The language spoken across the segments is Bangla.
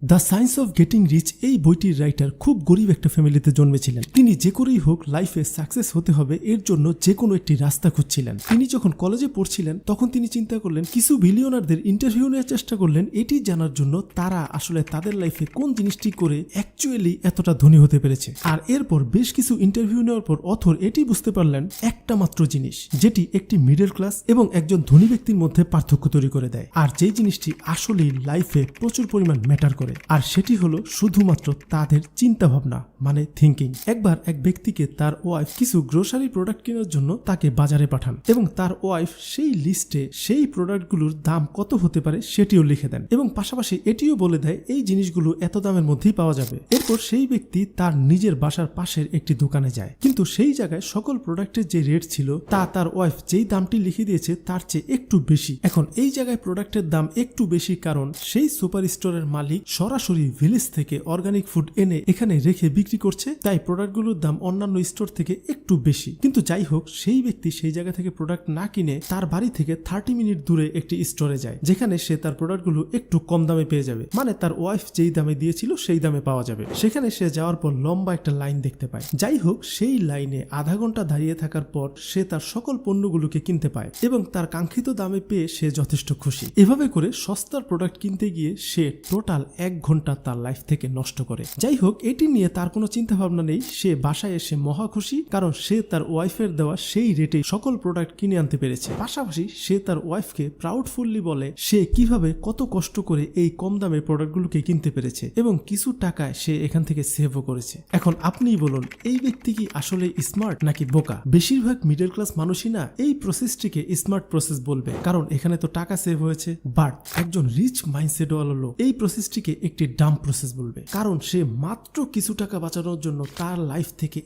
The science of getting rich এই বইটির রাইটার খুব গরিব একটা ফ্যামিলিতে জন্মেছিলেন। তিনি যে করেই হোক লাইফে সাকসেস হতে হবে এর জন্য যে কোনো একটি রাস্তা খুঁজছিলেন। তিনি যখন কলেজে পড়ছিলেন তখন তিনি চিন্তা করলেন, কিছু বিলিয়নারদের ইন্টারভিউ নেওয়ার চেষ্টা করলেন এটি জানার জন্য তারা আসলে তাদের লাইফে কোন জিনিসটি করে অ্যাকচুয়ালি এতটা ধনী হতে পেরেছে। আর এরপর বেশ কিছু ইন্টারভিউ নেওয়ার পর অথর এটি বুঝতে পারলেন একটা মাত্র জিনিস যেটি একটি মিডল ক্লাস এবং একজন ধনী ব্যক্তির মধ্যে পার্থক্য তৈরি করে দেয়, আর যেই জিনিসটি আসলেই লাইফে প্রচুর পরিমাণ ম্যাটার করে, আর সেটি হলো শুধুমাত্র তাদের চিন্তা ভাবনা, মানে থিঙ্কিং। একবার এক ব্যক্তিকে তার ওয়াইফ কিছু গ্রোসারি প্রোডাক্ট কেনার জন্য তাকে বাজারে পাঠান এবং তার ওয়াইফ সেই লিস্টে সেই প্রোডাক্টগুলোর দাম কত হতে পারে সেটিও লিখে দেন এবং পাশাপাশি এটিও বলে দেয় এই জিনিসগুলো এত দামের মধ্যেই পাওয়া যাবে। এরপর সেই ব্যক্তি তার নিজের বাসার পাশের একটি দোকানে যায়, কিন্তু সেই জায়গায় সকল প্রোডাক্টের যে রেট ছিল তা তার ওয়াইফ যেই দামটি লিখে দিয়েছে তার চেয়ে একটু বেশি। এখন এই জায়গায় প্রোডাক্টের দাম একটু বেশি কারণ সেই সুপার স্টোরের মালিক সরাসরি ভিলেজ থেকে অর্গানিক ফুড এনে এখানে রেখে বিক্রি করছে, তাই প্রোডাক্টগুলোর দাম অন্যান্য স্টোর থেকে একটু বেশি। কিন্তু যাই হোক, সেই ব্যক্তি সেই জায়গা থেকে প্রোডাক্ট না কিনে তার বাড়ি থেকে 30 মিনিট দূরে একটি স্টোরে যায়, যেখানে সে তার প্রোডাক্টগুলো একটু কম দামে পেয়ে যাবে, মানে তার ওয়াইফ যেই দামে দিয়েছিল সেই দামে পাওয়া যাবে। সেখানে সে যাওয়ার পর লম্বা একটা লাইন দেখতে পায়। যাই হোক, সেই লাইনে আধা ঘন্টা দাঁড়িয়ে থাকার পর সে তার সকল পণ্যগুলোকে কিনতে পায় এবং তার কাঙ্ক্ষিত দামে পেয়ে সে যথেষ্ট খুশি। এভাবে করে সস্তার প্রোডাক্ট কিনতে গিয়ে সে টোটাল 1 ঘন্টা তার লাইফ থেকে নষ্ট করে। যাই হোক, এটি নিয়ে তার কোনো চিন্তা ভাবনা নেই। সে বাসায় এসে মহা খুশি, কারণ সে তার ওয়াইফের দেওয়া সেই রেটে সকল প্রোডাক্ট কিনে আনতে পেরেছে। পাশাপাশি সে তার ওয়াইফকে প্রাউডফুলি বলে সে কিভাবে কত কষ্ট করে এই কম দামের প্রোডাক্টগুলোকে কিনতে পেরেছে এবং কিছু টাকায় সে এখান থেকে সেভও করেছে। এখন আপনিই বলুন, এই ব্যক্তি কি আসলে স্মার্ট নাকি বোকা? বেশিরভাগ মিডল ক্লাস মানুষই না এই প্রসেসটিকে স্মার্ট প্রসেস বলবে, কারণ এখানে তো টাকা সেভ হয়েছে। বাট একজন রিচ মাইন্ডসেট ওয়ালা লোক এই প্রসেসটিকে একটি ডাম প্রসেস বলবে, কারণ সে মাত্র কিছু টাকা বাঁচানোর জন্য তার লাইফ থেকে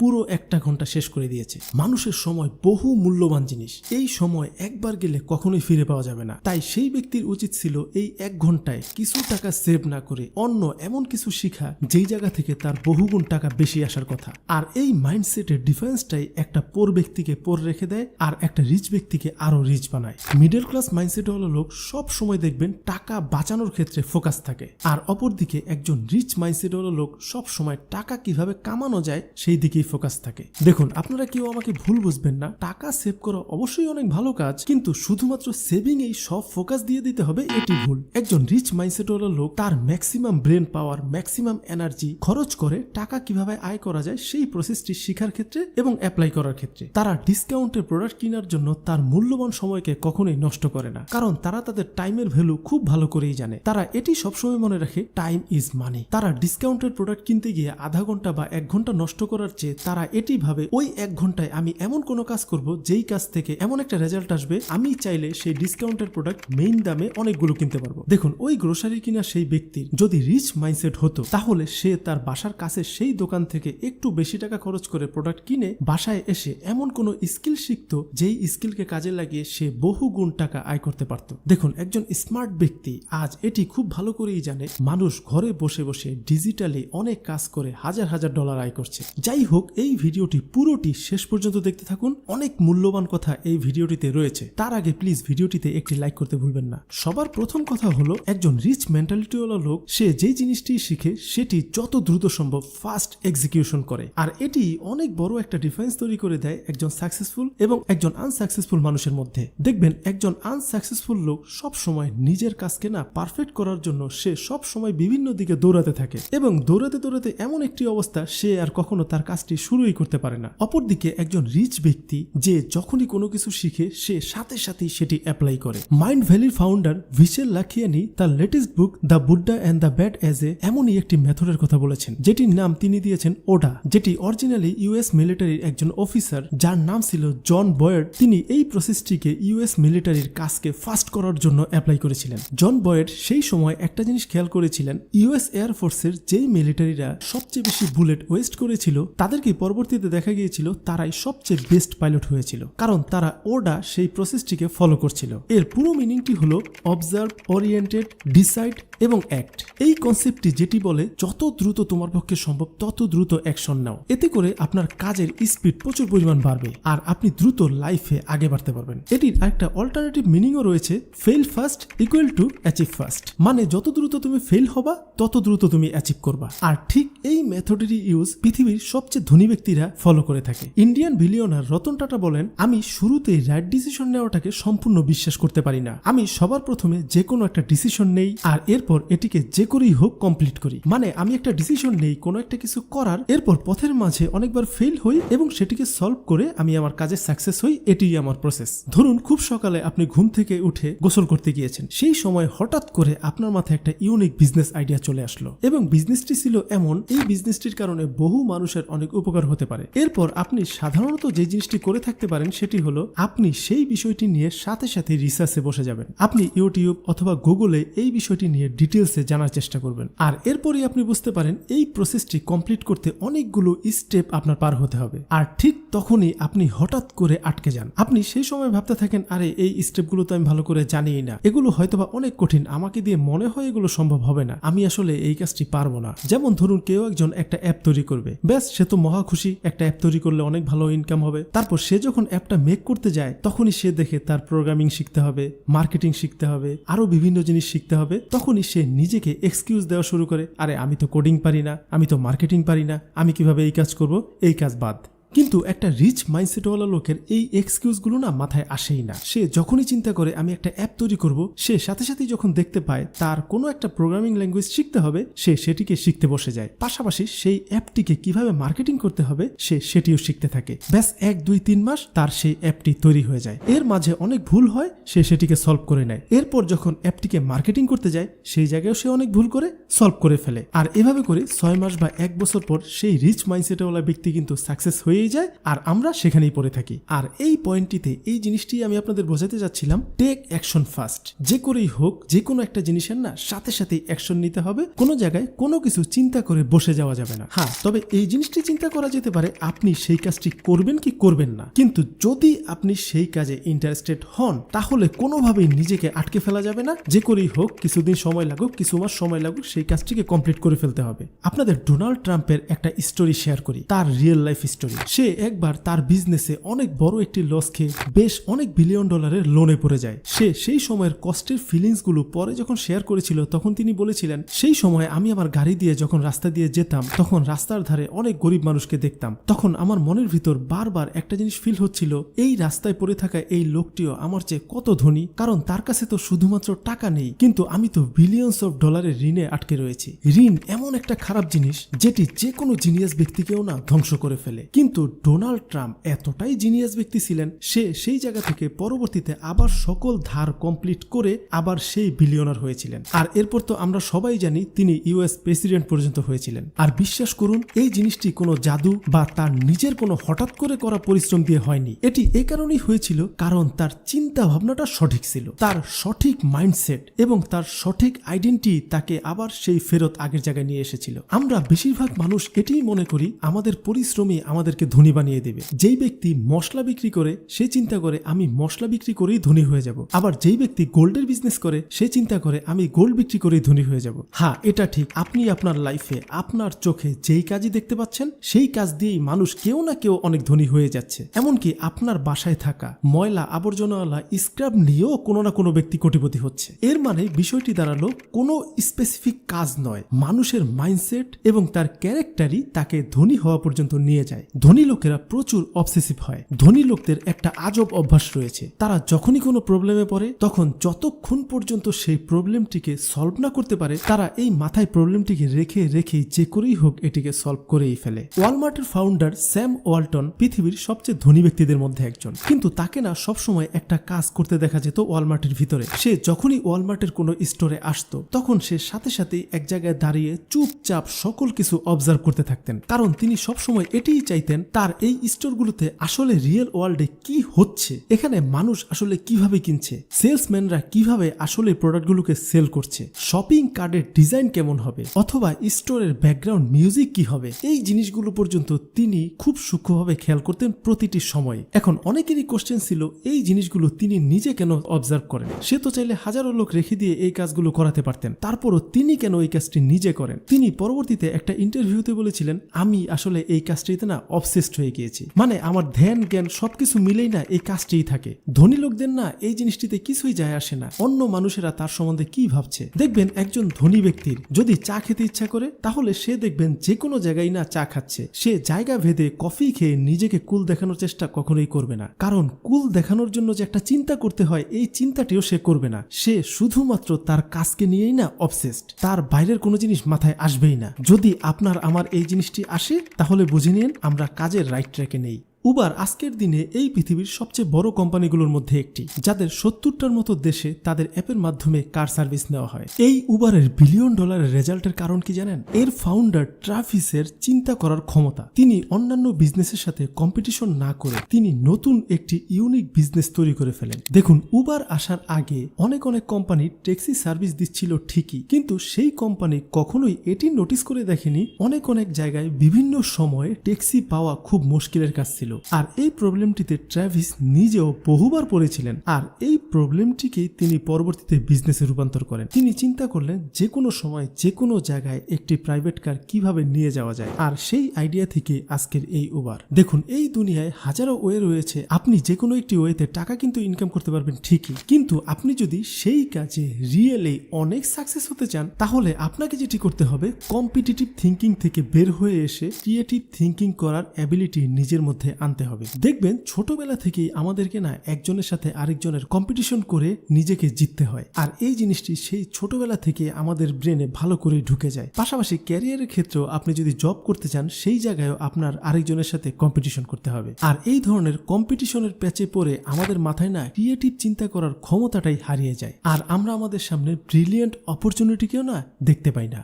পুরো একটা ঘন্টা শেষ করে দিয়েছে। মানুষের সময় বহু মূল্যবান জিনিস, এই সময় একবার গেলে কখনোই ফিরে পাওয়া যাবে না। তাই সেই ব্যক্তির উচিত ছিল এই 1 ঘন্টায় কিছু টাকা সেভ না করে অন্য এমন কিছু শিখা যেই জায়গা থেকে তার বহুগুণ টাকা বেশি আসার কথা। আর এই মাইন্ডসেটের ডিফারেন্সটাই একটা পোর ব্যক্তিকে পোর রেখে দেয় আর একটা রিচ ব্যক্তিকে আরো রিচ বানায়। মিডল ক্লাস মাইন্ডসেট হলো লোক সব সময় দেখবেন টাকা বাঁচানোর ক্ষেত্রে ফোকাস থাকে, আর অপরদিকে একজন রিচ মাইন্ডসেট হলো লোক সব সময় টাকা কিভাবে কামানো যায় সেই দিকেই ফোকাস থাকে। দেখুন, আপনারা কেউ আমাকে ভুল বুঝবেন না, টাকা সেভ করা অবশ্যই অনেক ভালো কাজ, কিন্তু শুধুমাত্র সেভিং এই সব ফোকাস দিয়ে দিতে হবে এটি ভুল। একজন রিচ মাইন্ডসেট হলো লোক তার ম্যাক্সিমাম ব্রেন পাওয়ার, ম্যাক্সিমাম এনার্জি খরচ করে টাকা কিভাবে আয় করা যায় সেই প্রসেসটি শেখার ক্ষেত্রে এবং অ্যাপ্লাই করার ক্ষেত্রে। তারা ডিসকাউন্টের প্রোডাক্ট কেনার জন্য তার মূল্যবান সময়কে কখনোই নষ্ট করে না, কারণ তারা তাদের টাইমের ভ্যালু খুব ভালো করেই জানে। তারা এটি সবসময় মনে রাখে টাইম ইজ মানি। তারা ডিসকাউন্টের প্রোডাক্ট কিনতে গিয়ে আধা ঘন্টা বা 1 ঘন্টা নষ্ট করার চেয়ে তারা এটি ভাবে ওই 1 ঘন্টায় আমি এমন কোনো কাজ করব যেই কাজ থেকে এমন একটা রেজাল্ট আসবে আমি চাইলে সেই ডিসকাউন্টের প্রোডাক্ট মেইন দামে অনেকগুলো কিনতে পারবো। দেখুন, ওই গ্রোসারি কিনা সেই ব্যক্তির যদি রিচ মাইন্ডসেট হতো তাহলে সে তার বাসার কাছে সেই দোকান থেকে একটু বেশি টাকা খরচ করে প্রোডাক্ট কিনে বাসায় এসে এমন কোনো স্কিল শিখতো যেই স্কিলকে কাজে লাগিয়ে সে বহু গুণ টাকা আয় করতে পারত। দেখুন, একজন স্মার্ট ব্যক্তি আজ এটি খুব ভালো করেই জানে মানুষ ঘরে বসে বসে ডিজিটালি অনেক কাজ করে হাজার হাজার ডলার আয় করছে। যাই হোক, এই ভিডিওটি পুরোটি শেষ পর্যন্ত দেখতে থাকুন, অনেক মূল্যবান কথা এই ভিডিওটিতে রয়েছে। তার আগে প্লিজ ভিডিওটিতে একটি লাইক করতে ভুলবেন না। সবার প্রথম কথা হলো, একজন রিচ মেন্টালিটিওয়ালা লোক সে যেই জিনিসটি শিখে সেটি যত দ্রুত সম্ভব ফাস্ট এক্সিকিউশন করে, আর এটি অনেক বড় একটা ডিফারেন্স তৈরি করে দেয় একজন সাকসেসফুল এবং একজন আনসাকসেসফুল মানুষের মধ্যে। দেখবেন, একজন আনসাকসেসফুল লোক সব সময় নিজের কাজকে না পারফেক্ট করার জন্য সে সব সময় বিভিন্ন দিকে দৌড়াতে থাকে এবং দৌড়াতে দৌড়াতে এমন একটি অবস্থা সে আর কখনো তার কাজটি শুরুই করতে পারে না। অপরদিকে একজন রিচ ব্যক্তি যে যখনই কোনো কিছু শিখে সে সাথে সাথেই সেটি অ্যাপ্লাই করে। মাইন্ড ভ্যালির ফাউন্ডার ভিশেল লাখিয়ানি তার latest book the Buddha and the ব্যাড এজে এমনই একটি মেথডের কথা বলেছেন, যেটির নাম তিনি দিয়েছেন ওডা, যেটি অরিজিনালি ইউএস মিলিটারির একজন অফিসার যার নাম ছিল জন বয়েড। তিনি এই প্রসেসটিকে ইউএস মিলিটারির কাজকে ফাস্ট করার জন্য অ্যাপ্লাই করেছিলেন। জন বয়েড সেই সময় একটা জিনিস খেয়াল করেছিলেন, ইউএস এয়ারফোর্সের যেই মিলিটারিরা সবচেয়ে বেশি বুলেট ওয়েস্ট করেছিল তাদেরকে পরবর্তীতে দেখা গিয়েছিল তারাই সবচেয়ে বেস্ট পাইলট হয়েছিল, কারণ তারা ওডা সেই প্রসেসটিকে ফলো করছিল। এর পুরো মিনিংটি হলো অবজার্ভ, ওরিয়েন্টেড, ডিসাইড এবং অ্যাক্ট। এই কনসেপ্টটি যেটি বলে যত দ্রুত তোমার পক্ষে সম্ভব তত দ্রুত অ্যাকশন নাও, এতে করে আপনার কাজের স্পিড প্রচুর পরিমাণ বাড়বে আর আপনি দ্রুত লাইফে আগে বাড়তে পারবেন। এটির আরেকটা অল্টারনেটিভ মিনিংও রয়েছে, fail fast equal to achieve fast, মানে মানে যত দ্রুত তুমি ফেল হবা তত দ্রুত তুমি অ্যাচিভ করবা। আর ঠিক এই মেথডেরই ইউজ পৃথিবীর সবচেয়ে ধনী ব্যক্তিরা ফলো করে থাকে। ইন্ডিয়ান বিলিয়নার রতন টাটা বলেন, আমি শুরুতেই রাইট ডিসিশন নেওয়াটাকে সম্পূর্ণ বিশ্বাস করতে পারি না। আমি সবার প্রথমে যে কোনো একটা ডিসিশন নেই আর এরপর এটিকে যে করেই হোক কমপ্লিট করি। মানে আমি একটা ডিসিশন নেই কোনো একটা কিছু করার, এরপর পথের মাঝে অনেকবার ফেল হই এবং সেটিকে সলভ করে আমি আমার কাজে সাকসেস হই। এটিই আমার প্রসেস। ধরুন খুব সকালে আপনি ঘুম থেকে উঠে গোসল করতে গিয়েছেন, সেই সময় হঠাৎ করে আপনার মাথায় একটা ইউনিক বিজনেস আইডিয়া চলে আসলো এবং বিজনেসটি ছিল এমন, এই বিজনেসটির কারণে বহু মানুষের অনেক উপকার হতে পারে। এরপর আপনি সাধারণত যে জিনিসটি করে থাকতে পারেন সেটি হলো আপনি সেই বিষয়টি নিয়ে সাথে সাথে রিসার্চে বসে যাবেন। আপনি ইউটিউব অথবা গুগলে এই বিষয়টি নিয়ে ডিটেলসে জানার চেষ্টা করবেন। আর এরপরই আপনি বুঝতে পারেন এই প্রসেসটি কমপ্লিট করতে অনেকগুলো স্টেপ আপনার পার হতে হবে। আর ঠিক তখনই আপনি হঠাৎ করে আটকে যান। আপনি সেই সময় ভাবতে থাকেন, আরে এই স্টেপগুলো তো আমি ভালো করে জানিই না, এগুলো হয়তোবা অনেক কঠিন, আমাকে দিয়ে মনে হয় এগুলো সম্ভব হবে না, আমি আসলে এই কাজটি পারবো না। যেমন ধরুন কেউ একজন একটা অ্যাপ তৈরি করবে, ব্যাস সে তো মহা খুশি, একটা অ্যাপ তৈরি করলে অনেক ভালো ইনকাম হবে। তারপর সে যখন অ্যাপটা মেক করতে যায় তখনই সে দেখে তার প্রোগ্রামিং শিখতে হবে, মার্কেটিং শিখতে হবে, আরো বিভিন্ন জিনিস শিখতে হবে। তখনই সে নিজেকে এক্সকিউজ দেওয়া শুরু করে, আরে আমি তো কোডিং পারি না, আমি তো মার্কেটিং পারি না, আমি কিভাবে এই কাজ করব, এই কাজ বাদ। কিন্তু একটা রিচ মাইন্ডসেটওয়ালা লোকের এই এক্সকিউজগুলো না মাথায় আসেই না। সে যখনই চিন্তা করে আমি একটা অ্যাপ তৈরি করব, সে সাথে সাথেই যখন দেখতে পায় তার কোনো একটা প্রোগ্রামিং ল্যাঙ্গুয়েজ শিখতে হবে, সে সেটিকে শিখতে বসে যায়। পাশাপাশি সেই অ্যাপটিকে কিভাবে মার্কেটিং করতে হবে সে সেটিও শিখতে থাকে। ব্যাস 1-2-3 মাস তার সেই অ্যাপটি তৈরি হয়ে যায়। এর মাঝে অনেক ভুল হয়, সে সেটিকে সলভ করে নেয়। এরপর যখন অ্যাপটিকে মার্কেটিং করতে যায় সেই জায়গায় সে অনেক ভুল করে সলভ করে ফেলে। আর এভাবে করে 6 মাস বা 1 বছর পর সেই রিচ মাইন্ডসেটওয়ালা ব্যক্তি কিন্তু সাকসেস হয়ে যায় আর আমরা সেখানেই পড়ে থাকি। আর এই পয়েন্টটিতে এই জিনিসটি আমি আপনাদের বোঝাতে যাচ্ছিলাম, টেক অ্যাকশন ফার্স্ট। যে করেই হোক যে কোনো একটা জিনিসের না সাথে সাথেই অ্যাকশন নিতে হবে, কোনো জায়গায় কোনো কিছু চিন্তা করে বসে যাওয়া যাবে না। হ্যাঁ, তবে এই জিনিসটি চিন্তা করা যেতে পারে আপনি সেই কাজটি করবেন কি করবেন না, কিন্তু যদি আপনি সেই কাজে ইন্টারেস্টেড হন তাহলে কোনোভাবেই নিজেকে আটকে ফেলা যাবে না। যে করেই হোক, কিছুদিন সময় লাগুক, কিছু মাস সময় লাগুক, সেই কাজটিকে কমপ্লিট করে ফেলতে হবে। আপনাদের ডোনাল্ড ট্রাম্পের একটা স্টোরি শেয়ার করি, তার রিয়েল লাইফ স্টোরি। সে একবার তার বিজনেসে অনেক বড় একটি লস খেয়ে বেশ অনেক বিলিয়ন ডলারের লোনে পড়ে যায়। সে সেই সময়ের কষ্টের ফিলিংস গুলো পরে যখন শেয়ার করেছিল তখন তিনি বলেছিলেন, সেই সময় আমি আমার গাড়ি দিয়ে যখন রাস্তা দিয়ে যেতাম তখন রাস্তার ধারে অনেক গরিব মানুষকে দেখতাম। তখন আমার মনের ভিতর বারবার একটা জিনিস ফিল হচ্ছিল, এই রাস্তায় পড়ে থাকা এই লোকটিও আমার চেয়ে কত ধনী, কারণ তার কাছে তো শুধুমাত্র টাকা নেই, কিন্তু আমি তো বিলিয়নস অফ ডলারের ঋণে আটকে রয়েছি। ঋণ এমন একটা খারাপ জিনিস যেটি যে কোনো জিনিয়াস ব্যক্তিকেও না ধ্বংস করে ফেলে। কিন্তু ডোনাল্ড ট্রাম্প এতটাই জিনিয়াস ব্যক্তি ছিলেন, সে সেই জায়গা থেকে পরবর্তীতে আবার সকল ধার কমপ্লিট করে আবার সেই বিলিয়নার হয়েছিলেন। আর এরপর তো আমরা সবাই জানি তিনি ইউএস প্রেসিডেন্ট পর্যন্ত হয়েছিলেন। আর বিশ্বাস করুন, এই জিনিসটি কোনো জাদু বা তার নিজের কোনো হঠাৎ করে করা পরিশ্রম দিয়ে হয়নি। এটি এই কারণেই হয়েছিল কারণ তার চিন্তা ভাবনাটা সঠিক ছিল, তার সঠিক মাইন্ডসেট এবং তার সঠিক আইডেন্টিটি তাকে আবার সেই ফেরত আগের জায়গায় নিয়ে এসেছিল। আমরা বেশিরভাগ মানুষ এটিই মনে করি আমাদের পরিশ্রমই আমাদেরকে ধনী বানিয়ে দেবে। যেই ব্যক্তি মশলা বিক্রি করে সে চিন্তা করে আমি মশলা বিক্রি করেই ধনী হয়ে যাব, আবার যেই ব্যক্তি গোল্ডের বিজনেস করে সে চিন্তা করে আমি গোল্ড বিক্রি করেই ধনী হয়ে যাব। হ্যাঁ, এটা ঠিক, আপনি আপনার লাইফে আপনার চোখে যেই কাজই দেখতে পাচ্ছেন সেই কাজ দিয়েই মানুষ কেউ না কেউ অনেক ধনী হয়ে যাচ্ছে। এমনকি আপনার বাসায় থাকা ময়লা আবর্জনাওয়ালা স্ক্র্যাপ নিয়েও কোনো না কোনো ব্যক্তি কোটিপতি হচ্ছে। এর মানে বিষয়টি দাঁড়ালো কোনো স্পেসিফিক কাজ নয়, মানুষের মাইন্ডসেট এবং তার ক্যারেক্টারই তাকে ধনী হওয়া পর্যন্ত নিয়ে যায়। ধনী লোকেরা প্রচুর অবসেসিভ হয়। ধনী লোকদের একটা আজব অভ্যাস রয়েছে, তারা যখনই কোনো প্রবলেমে পড়ে তখন যতক্ষণ পর্যন্ত সেই প্রবলেমটিকে সলভ না করতে পারে তারা এই মাথায় প্রবলেমটিকে রেখে রেখেই যে করেই হোক এটিকে সলভ করেই ফেলে। ওয়ালমার্টের ফাউন্ডার স্যাম ওয়ালটন পৃথিবীর সবচেয়ে ধনী ব্যক্তিদের মধ্যে একজন, কিন্তু তাকে না সবসময় একটা কাজ করতে দেখা যেত ওয়ালমার্টের ভিতরে। সে যখনই ওয়ালমার্টের কোনো স্টোরে আসতো তখন সে সাথে সাথেই এক জায়গায় দাঁড়িয়ে চুপচাপ সকল কিছু অবজার্ভ করতে থাকতেন, কারণ তিনি সবসময় এটিই চাইতেন তার এই স্টোরগুলোতে আসলে রিয়েল ওয়ার্ল্ডে কি হচ্ছে, এখানে মানুষ আসলে কিভাবে কিনছে, সেলসম্যানরা কিভাবে আসলে প্রোডাক্টগুলোকে সেল করছে, শপিং কার্ডের ডিজাইন কেমন হবে, অথবা স্টোরের ব্যাকগ্রাউন্ড মিউজিক কি হবে। এই জিনিসগুলো পর্যন্ত তিনি খুব সূক্ষ্মভাবে খেয়াল করতেন প্রতিটি সময়। এখন অনেকেরই কোশ্চেন ছিল এই জিনিসগুলো তিনি নিজে কেন অবজার্ভ করেন, সে তো চাইলে হাজারো লোক রেখে দিয়ে এই কাজগুলো করাতে পারতেন, তারপরও তিনি কেন এই কাজটি নিজে করেন। তিনি পরবর্তীতে একটা ইন্টারভিউতে বলেছিলেন, আমি আসলে এই কাজটিতে না অবসেসড হয়ে গিয়েছি, মানে আমার ধ্যান জ্ঞান সবকিছু মিলেই না এই কাজটিই থাকে। ধনী লোকদের না এই জিনিসটিতে কিছুই যায় আসে না অন্য মানুষেরা তার সম্বন্ধে কি ভাবছে। দেখবেন একজন ধনী ব্যক্তির যদি চা খেতে ইচ্ছা করে তাহলে সে দেখবেন যে কোনো জায়গায় না চা খাচ্ছে, সে জায়গা ভেদে কফি খেয়ে নিজেকে কুল দেখানোর চেষ্টা কখনোই করবে না, কারণ কুল দেখানোর জন্য যে একটা চিন্তা করতে হয় এই চিন্তাটিও সে করবে না। সে শুধুমাত্র তার কাজকে নিয়েই না অবসেসড, তার বাইরের কোনো জিনিস মাথায় আসবেই না। যদি আপনার আমার এই জিনিসটি আসে তাহলে বুঝে নিন আমরা কাজের রাইট ট্র্যাকে নেই। উবার আজকের দিনে এই পৃথিবীর সবচেয়ে বড় কোম্পানিগুলোর মধ্যে একটি, যাদের 70টার মতো দেশে তাদের অ্যাপের মাধ্যমে কার সার্ভিস নেওয়া হয়। এই উবারের $বিলিয়ন রেজাল্টের কারণ কি জানেন? এর ফাউন্ডার ট্রাভিসের চিন্তা করার ক্ষমতা। তিনি অন্যান্য বিজনেসের সাথে কম্পিটিশন না করে তিনি নতুন একটি ইউনিক বিজনেস তৈরি করে ফেলেন। দেখুন, উবার আসার আগে অনেক কোম্পানি ট্যাক্সি সার্ভিস দিচ্ছিল ঠিকই, কিন্তু সেই কোম্পানি কখনোই এটি নোটিস করে দেখেনি অনেক জায়গায় বিভিন্ন সময়ে ট্যাক্সি পাওয়া খুব মুশকিলের কাজ ছিল। আর এই প্রবলেমটিতে ট্রাভিস নিজেও বহুবার পড়েছিলেন, আর এই প্রবলেমটিকেই তিনি পরবর্তীতে বিজনেসে রূপান্তর করেন। তিনি চিন্তা করলেন যে কোনো সময় যে কোনো জায়গায় একটি প্রাইভেট কার কিভাবে নিয়ে যাওয়া যায়, আর সেই আইডিয়া থেকে আজকের এই উবার। দেখুন, এই দুনিয়ায় হাজারো ওয়ে রয়েছে, আপনি যে কোনো একটি ওয়েতে টাকা কিন্তু ইনকাম করতে পারবেন ঠিকই, কিন্তু আপনি যদি সেই কাজে রিয়েলি অনেক সাকসেস হতে চান তাহলে আপনাকে যেটি করতে হবে কম্পিটিটিভ থিঙ্কিং থেকে বের হয়ে এসে ক্রিয়েটিভ থিঙ্কিং করার অ্যাবিলিটি নিজের মধ্যে আনতে হবে। দেখবেন ছোটবেলা থেকেই আমাদেরকে না একজনের সাথে আরেকজনের কম্পিটিশন করে নিজেকে জিততে হয়, আর এই জিনিসটি সেই ছোটবেলা থেকে আমাদের ব্রেনে ভালো করে ঢুকে যায়। পাশাপাশি ক্যারিয়ারের ক্ষেত্রেও আপনি যদি জব করতে চান সেই জায়গায়ও আপনার আরেকজনের সাথে কম্পিটিশন করতে হবে, আর এই ধরনের কম্পিটিশনের প্যাচে পড়ে আমাদের মাথায় না ক্রিয়েটিভ চিন্তা করার ক্ষমতাটাই হারিয়ে যায়, আর আমরা আমাদের সামনে ব্রিলিয়েন্ট অপরচুনিটিকেও না দেখতে পাই না।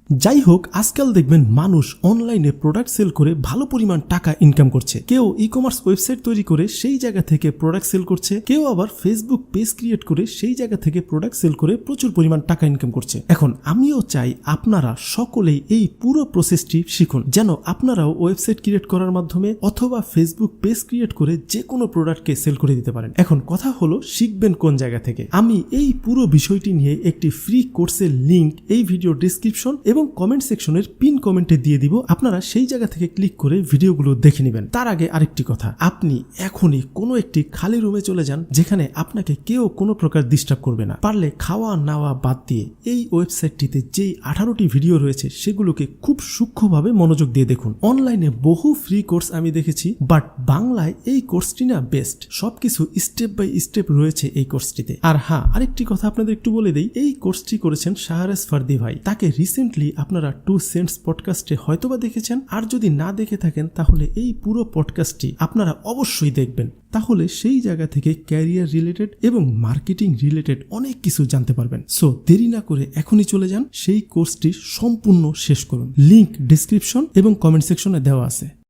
যাই হোক, আজকাল দেখবেন মানুষ অনলাইনে প্রোডাক্ট সেল করে ভালো পরিমাণ টাকা ইনকাম করছে। কেউ ই কমার্স ওয়েবসাইট তৈরি করে সেই জায়গা থেকে প্রোডাক্ট সেল করছে, কেউ আবার ফেসবুক পেজ ক্রিয়েট করে সেই জায়গা থেকে প্রোডাক্ট সেল করে প্রচুর পরিমাণ টাকা ইনকাম করছে। এখন আমিও চাই আপনারা সকলেই এই পুরো প্রসেসটি শিখুন, যেন আপনারাও ওয়েবসাইট ক্রিয়েট করার মাধ্যমে অথবা ফেসবুক পেজ ক্রিয়েট করে যে কোনো প্রোডাক্টকে সেল করে দিতে পারেন। এখন কথা হলো শিখবেন কোন জায়গা থেকে। আমি এই পুরো বিষয়টি নিয়ে একটি ফ্রি কোর্সের লিংক এই ভিডিও ডেসক্রিপশন এবং কমেন্ট সেকশনের পিন কমেন্টে দিয়ে দিব, আপনারা সেই জায়গা থেকে ক্লিক করে ভিডিওগুলো দেখে নেবেন। তার আগে আরেকটি কথা, আপনি এখনই কোনো একটি খালি রুমে চলে যান যেখানে আপনাকে কেউ কোনো প্রকার ডিস্টার্ব করবে না। পারলে খাওয়া নাওয়া বাদ দিয়ে এই ওয়েবসাইটটিতে যেই 18টি ভিডিও রয়েছে সেগুলোকে খুব সূক্ষ্মভাবে মনোযোগ দিয়ে দেখুন। অনলাইনে বহু ফ্রি কোর্স আমি দেখেছি, বাট বাংলায় এই কোর্সটি না বেস্ট। সবকিছু স্টেপ বাই স্টেপ রয়েছে এই কোর্সটিতে। আর হ্যাঁ, আরেকটি কথা আপনাদের একটু বলে দেই, এই কোর্সটি করেছেন শাহরাজ ফার্দি ভাই। তাকে রিসেন্টলি আপনারা 2 সেন্টস পডকাস্টে হয়তোবা দেখেছেন, আর যদি না দেখে থাকেন তাহলে এই পুরো পডকাস্টটি আপনারা অবশ্যই দেখবেন। তাহলে সেই জায়গা থেকে ক্যারিয়ার রিলেটেড এবং মার্কেটিং রিলেটেড অনেক কিছু জানতে পারবেন। সো দেরি না করে এখনই চলে যান, সেই কোর্সটি সম্পূর্ণ শেষ করুন। লিংক ডেসক্রিপশন এবং কমেন্ট সেকশনে দেওয়া আছে।